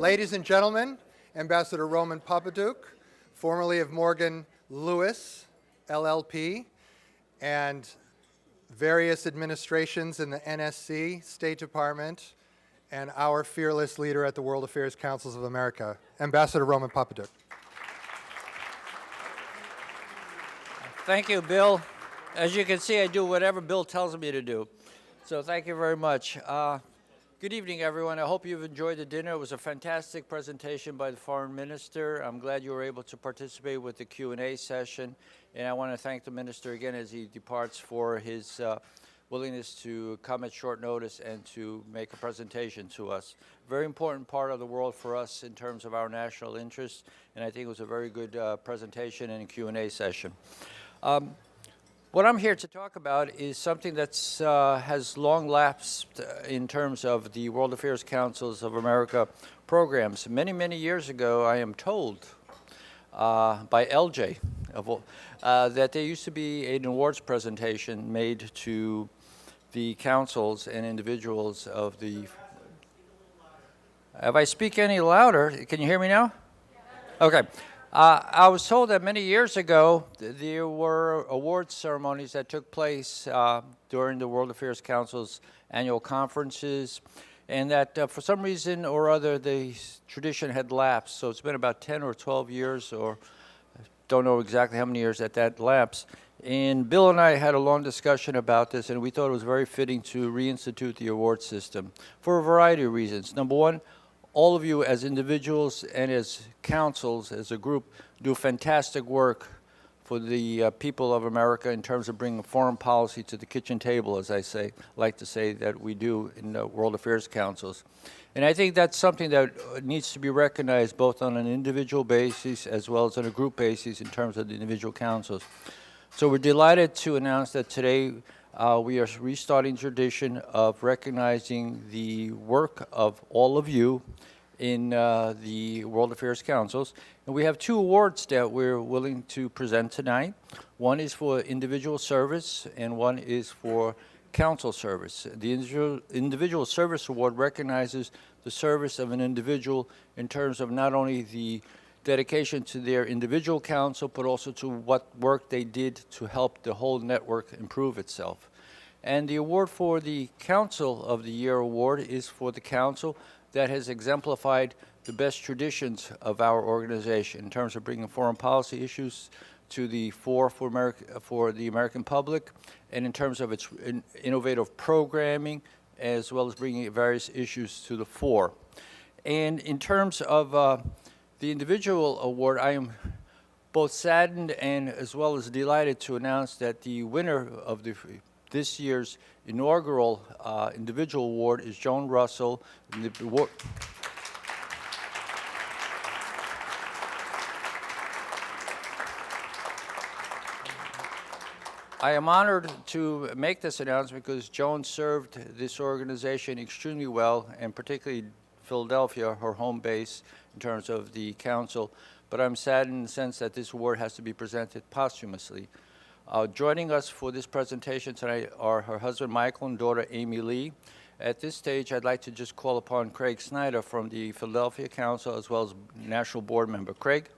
Ladies and gentlemen, Ambassador Roman Papaduke, formerly of Morgan Lewis, LLP, and various administrations in the NSC, State Department, and our fearless leader at the World Affairs Councils of America, Ambassador Roman Papaduke. Thank you, Bill. As you can see, I do whatever Bill tells me to do. So thank you very much. Good evening, everyone. I hope you've enjoyed the dinner. It was a fantastic presentation by the Foreign Minister. I'm glad you were able to participate with the Q&A session. And I want to thank the Minister again as he departs for his willingness to come at short notice and to make a presentation to us. Very important part of the world for us in terms of our national interests. And I think it was a very good presentation and Q&A session. What I'm here to talk about is something that has long lapsed in terms of the World Affairs Councils of America programs. Many, many years ago, I am told by LJ that there used to be an awards presentation made to the councils and individuals of the... If I speak any louder, can you hear me now? Okay. I was told that many years ago there were awards ceremonies that took place during the World Affairs Council's annual conferences, and that for some reason or other the tradition had lapsed. So it's been about 10 or 12 years, or I don't know exactly how many years that lapsed. And Bill and I had a long discussion about this, and we thought it was very fitting to reinstitute the award system for a variety of reasons. Number one, all of you as individuals and as councils, as a group, do fantastic work for the people of America in terms of bringing foreign policy to the kitchen table, as I like to say that we do in the World Affairs Councils. And I think that's something that needs to be recognized both on an individual basis as well as on a group basis in terms of the individual councils. So we're delighted to announce that today we are restarting tradition of recognizing the work of all of you in the World Affairs Councils. And we have two awards that we're willing to present tonight. One is for individual service and one is for council service. The individual service award recognizes the service of an individual in terms of not only the dedication to their individual council, but also to what work they did to help the whole network improve itself. And the award for the Council of the Year award is for the council that has exemplified the best traditions of our organization in terms of bringing foreign policy issues to the fore for the American public, and in terms of its innovative programming, as well as bringing various issues to the fore. And in terms of the individual award, I am both saddened and as well as delighted to announce that the winner of this year's inaugural individual award is Joan Russell. I am honored to make this announcement because Joan served this organization extremely well, and particularly Philadelphia, her home base, in terms of the council. But I'm saddened in the sense that this award has to be presented posthumously. Joining us for this presentation tonight are her husband Michael and daughter Amy Lee. At this stage, I'd like to just call upon Craig Snyder from the Philadelphia Council, as well as National Board Member. Craig?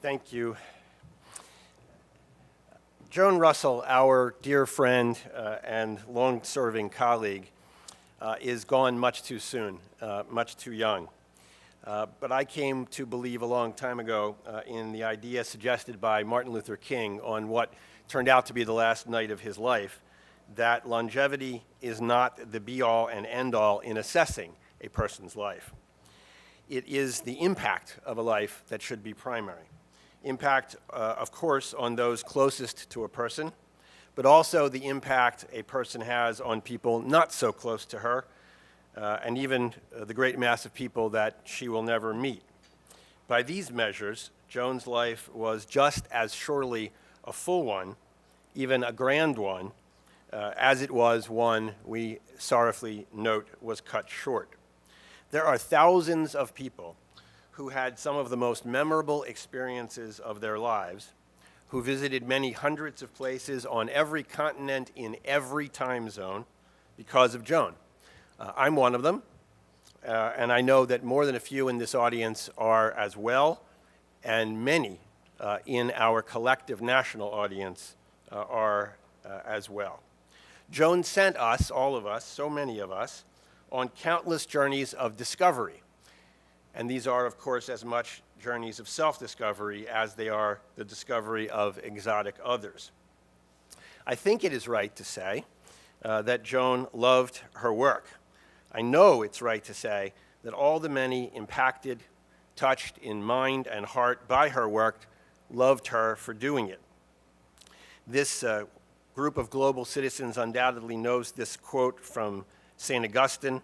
Thank you. Joan Russell, our dear friend and long-serving colleague, is gone much too soon, much too young. But I came to believe a long time ago in the idea suggested by Martin Luther King on what turned out to be the last night of his life, that longevity is not the be-all and end-all in assessing a person's life. It is the impact of a life that should be primary. Impact, of course, on those closest to a person, but also the impact a person has on people not so close to her, and even the great mass of people that she will never meet. By these measures, Joan's life was just as surely a full one, even a grand one, as it was one we sorrowfully note was cut short. There are thousands of people who had some of the most memorable experiences of their lives, who visited many hundreds of places on every continent in every time zone because of Joan. I'm one of them, and I know that more than a few in this audience are as well, and many in our collective national audience are as well. Joan sent us, all of us, so many of us, on countless journeys of discovery. And these are, of course, as much journeys of self-discovery as they are the discovery of exotic others. I think it is right to say that Joan loved her work. I know it's right to say that all the many impacted, touched in mind and heart by her work loved her for doing it. This group of global citizens undoubtedly knows this quote from St. Augustine: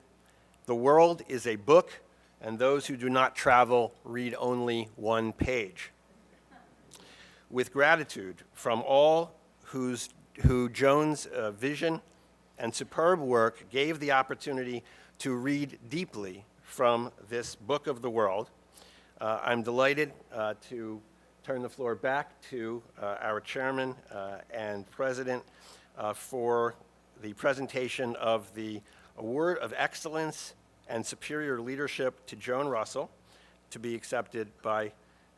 "The world is a book, and those who do not travel read only one page." With gratitude from all who Joan's vision and superb work gave the opportunity to read deeply from this book of the world, I'm delighted to turn the floor back to our chairman and president for the presentation of the Award of Excellence and Superior Leadership to Joan Russell, to be accepted by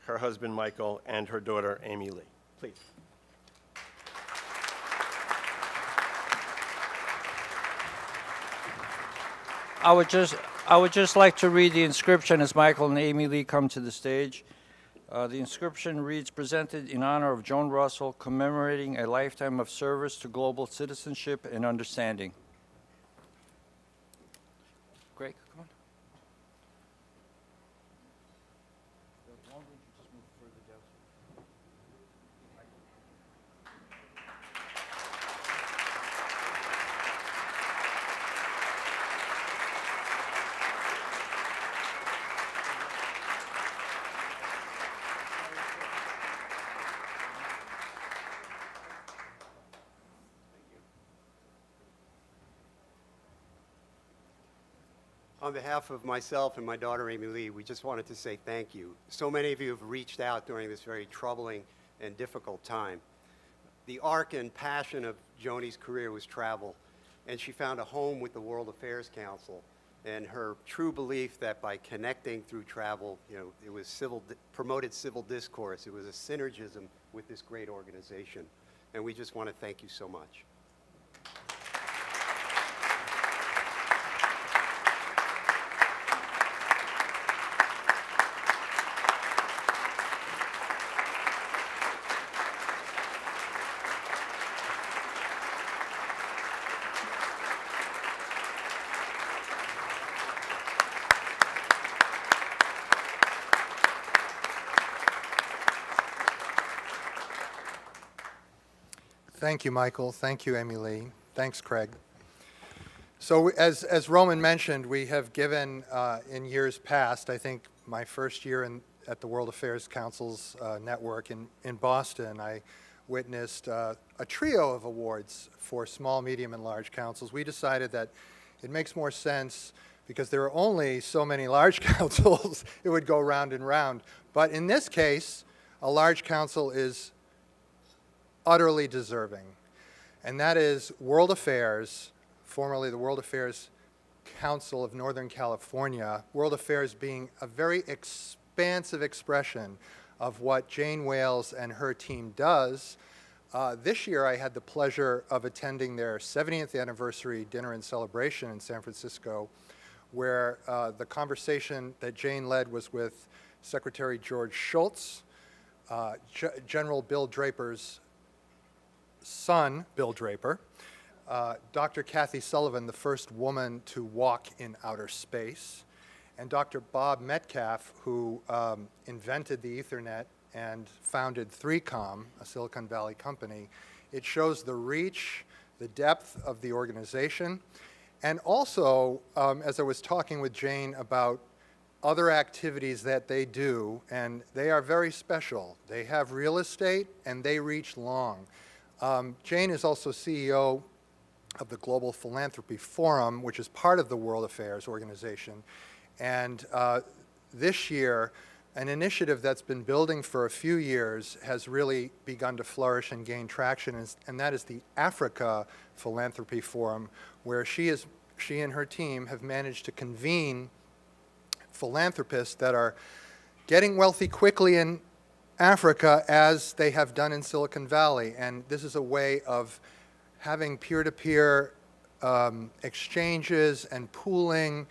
her husband Michael and her daughter Amy Lee. Please. I would just like to read the inscription as Michael and Amy Lee come to the stage. The inscription reads, "Presented in honor of Joan Russell, commemorating a lifetime of service to global citizenship and understanding." Greg, come on. On behalf of myself and my daughter, Amy Lee, we just wanted to say thank you. So many of you have reached out during this very troubling and difficult time. The arc and passion of Joni's career was travel, and she found a home with the World Affairs Council, and her true belief that by connecting through travel, it was promoted civil discourse. It was a synergism with this great organization, and we just want to thank you so much. Thank you, Michael. Thank you, Amy Lee. Thanks, Craig. So as Roman mentioned, we have given in years past, I think my first year at the World Affairs Council's network in Boston, I witnessed a trio of awards for small, medium, and large councils. We decided that it makes more sense, because there are only so many large councils, it would go round and round. But in this case, a large council is utterly deserving, and that is World Affairs, formerly the World Affairs Council of Northern California, World Affairs being a very expansive expression of what Jane Wales and her team does. This year I had the pleasure of attending their 70th anniversary dinner and celebration in San Francisco, where the conversation that Jane led was with Secretary George Shultz, General Bill Draper's son, Bill Draper, Dr. Kathy Sullivan, the first woman to walk in outer space, and Dr. Bob Metcalf, who invented the Ethernet and founded 3Com, a Silicon Valley company. It shows the reach, the depth of the organization, and also, as I was talking with Jane about other activities that they do, and they are very special. They have real estate, and they reach long. Jane is also CEO of the Global Philanthropy Forum, which is part of the World Affairs organization. And this year, an initiative that's been building for a few years has really begun to flourish and gain traction, and that is the Africa Philanthropy Forum, where she and her team have managed to convene philanthropists that are getting wealthy quickly in Africa as they have done in Silicon Valley. And this is a way of having peer-to-peer exchanges and pooling,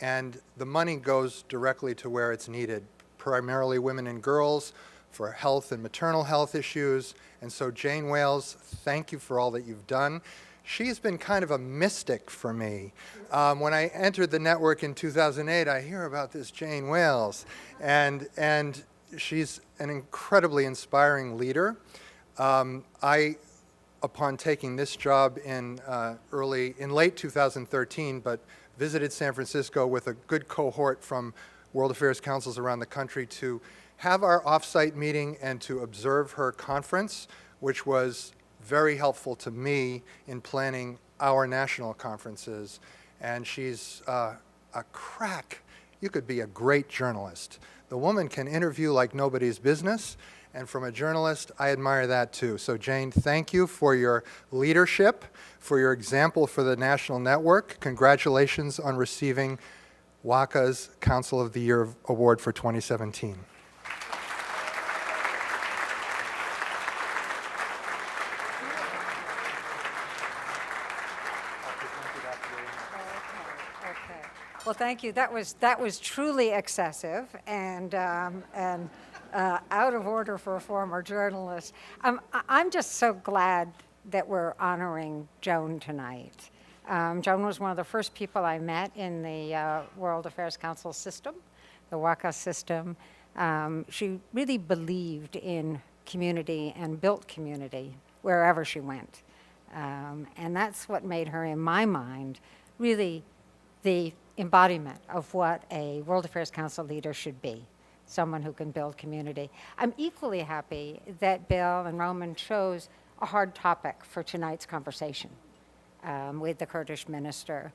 and the money goes directly to where it's needed, primarily women and girls for health and maternal health issues. And so Jane Wales, thank you for all that you've done. She's been kind of a mystic for me. When I entered the network in 2008, I hear about this Jane Wales, and she's an incredibly inspiring leader. Upon taking this job in late 2013, but visited San Francisco with a good cohort from World Affairs Councils around the country to have our off-site meeting and to observe her conference, which was very helpful to me in planning our national conferences. And she's a crack. You could be a great journalist. The woman can interview like nobody's business, and from a journalist, I admire that too. So Jane, thank you for your leadership, for your example for the national network. Congratulations on receiving WACA's Council of the Year Award for 2017. Okay. Well, thank you. That was truly excessive and out of order for a former journalist. I'm just so glad that we're honoring Joan tonight. Joan was one of the first people I met in the World Affairs Council system, the WACA system. She really believed in community and built community wherever she went. And that's what made her, in my mind, really the embodiment of what a World Affairs Council leader should be, someone who can build community. I'm equally happy that Bill and Roman chose a hard topic for tonight's conversation with the Kurdish minister.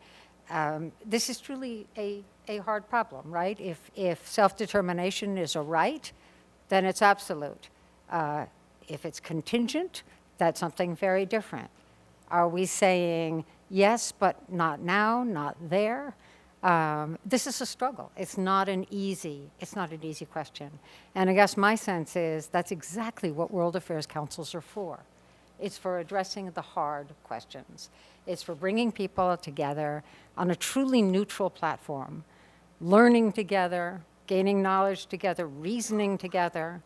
This is truly a hard problem, right? If self-determination is a right, then it's absolute. If it's contingent, that's something very different. Are we saying yes, but not now, not there? This is a struggle. It's not an easy question. And I guess my sense is that's exactly what World Affairs Councils are for. It's for addressing the hard questions. It's for bringing people together on a truly neutral platform, learning together, gaining knowledge together, reasoning together,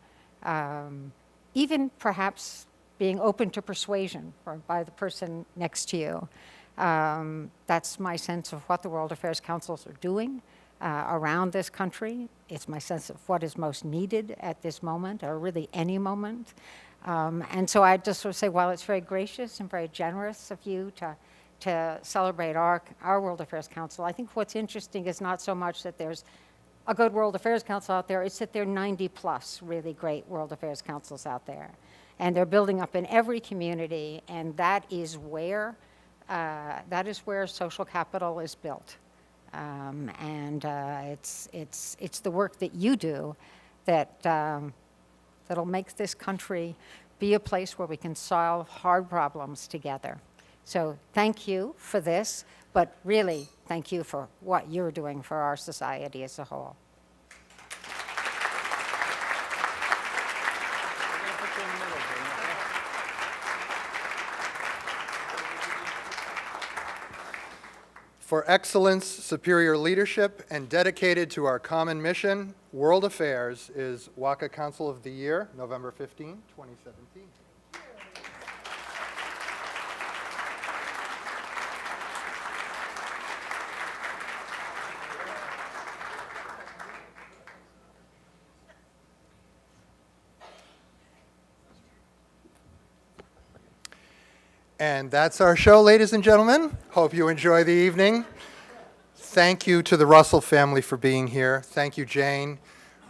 even perhaps being open to persuasion by the person next to you. That's my sense of what the World Affairs Councils are doing around this country. It's my sense of what is most needed at this moment, or really any moment. And so I just sort of say, while it's very gracious and very generous of you to celebrate our World Affairs Council, I think what's interesting is not so much that there's a good World Affairs Council out there, it's that there are 90 plus really great World Affairs Councils out there. And they're building up in every community, and that is where social capital is built. It's the work that you do that'll make this country be a place where we can solve hard problems together. So thank you for this, but really thank you for what you're doing for our society as a whole. For excellence, superior leadership, and dedicated to our common mission, World Affairs is WACA Council of the Year, November 15, 2017. And that's our show, ladies and gentlemen. Hope you enjoy the evening. Thank you to the Russell family for being here. Thank you, Jane.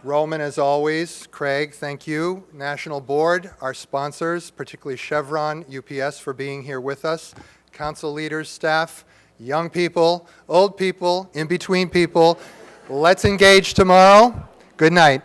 Roman, as always. Craig, thank you. National Board, our sponsors, particularly Chevron, UPS, for being here with us. Council leaders, staff, young people, old people, in-between people. Let's engage tomorrow. Good night.